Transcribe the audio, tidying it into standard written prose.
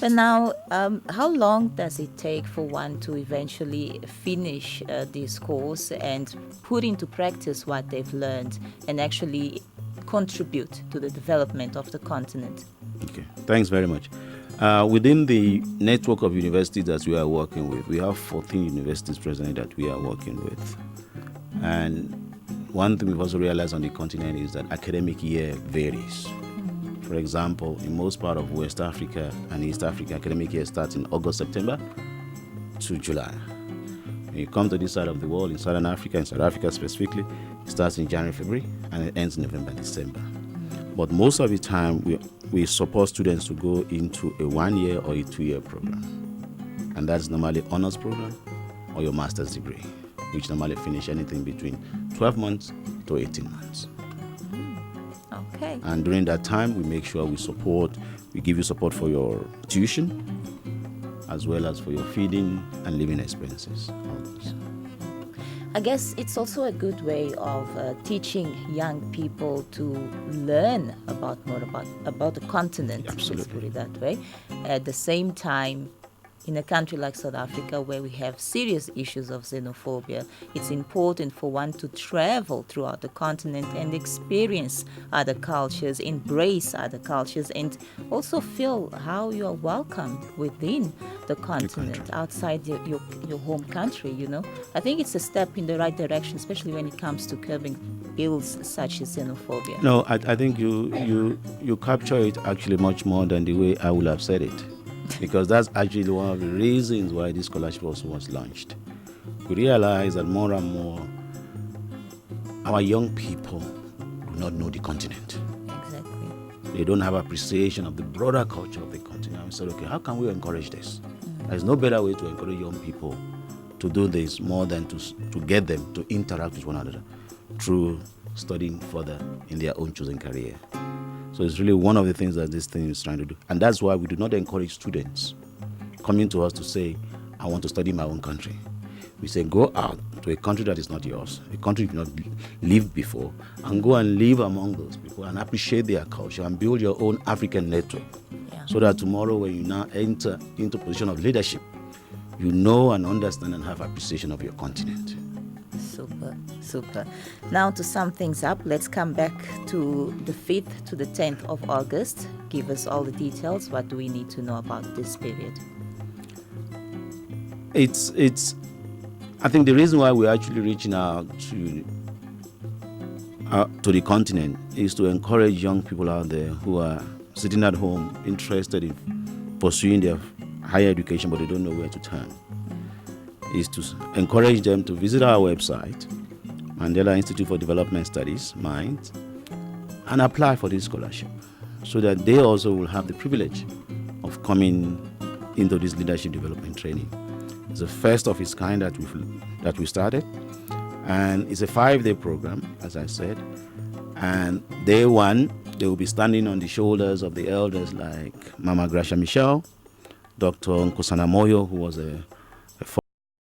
But now, how long does it take for one to eventually finish this course and put into practice what they've learned and actually contribute to the development of the continent? Okay, thanks very much. Within the network of universities that we are working with, we have 14 universities presently that we are working with. And one thing we've also realized on the continent is that academic year varies. For example, in most part of West Africa and East Africa, academic year starts in August, September to July. When you come to this side of the world, in Southern Africa, in South Africa specifically, it starts in January, February, and it ends in November, December. But most of the time, we support students to go into a 1-year or a 2-year program. And that's normally honors program or your master's degree, which normally finish anything between 12 months to 18 months. Okay. And during that time, we make sure we give you support for your tuition, as well as for your feeding and living expenses. I guess it's also a good way of teaching young people to learn more about the continent. Absolutely. Let's put it that way. At the same time, in a country like South Africa, where we have serious issues of xenophobia, it's important for one to travel throughout the continent and experience other cultures, embrace other cultures, and also feel how you are welcomed within the continent, outside your home country, you know. I think it's a step in the right direction, especially when it comes to curbing ills such as xenophobia. No, I think you capture it actually much more than the way I would have said it. Because that's actually one of the reasons why this scholarship also was launched. We realize that more and more our young people do not know the continent. Exactly. They don't have appreciation of the broader culture of the continent. We said, okay, how can we encourage this? There's no better way to encourage young people to do this more than to get them to interact with one another through studying further in their own chosen career. So it's really one of the things that this thing is trying to do. And that's why we do not encourage students coming to us to say, I want to study in my own country. We say, go out to a country that is not yours, a country you've not lived before, and go and live among those people and appreciate their culture and build your own African network. Yeah. So that tomorrow when you now enter into a position of leadership, you know and understand and have appreciation of your continent. Super. Now to sum things up, let's come back to the 5th to the 10th of August. Give us all the details. What do we need to know about this period? I think the reason why we're actually reaching out to the continent is to encourage young people out there who are sitting at home interested in pursuing their higher education but they don't know where to turn. Is to encourage them to visit our website, Mandela Institute for Development Studies, MIND, and apply for this scholarship so that they also will have the privilege of coming into this leadership development training. It's the first of its kind that we started, and it's a 5-day program, as I said. And day 1, they will be standing on the shoulders of the elders like Mama Gracia Michel, Dr. Nkosana Moyo, who was a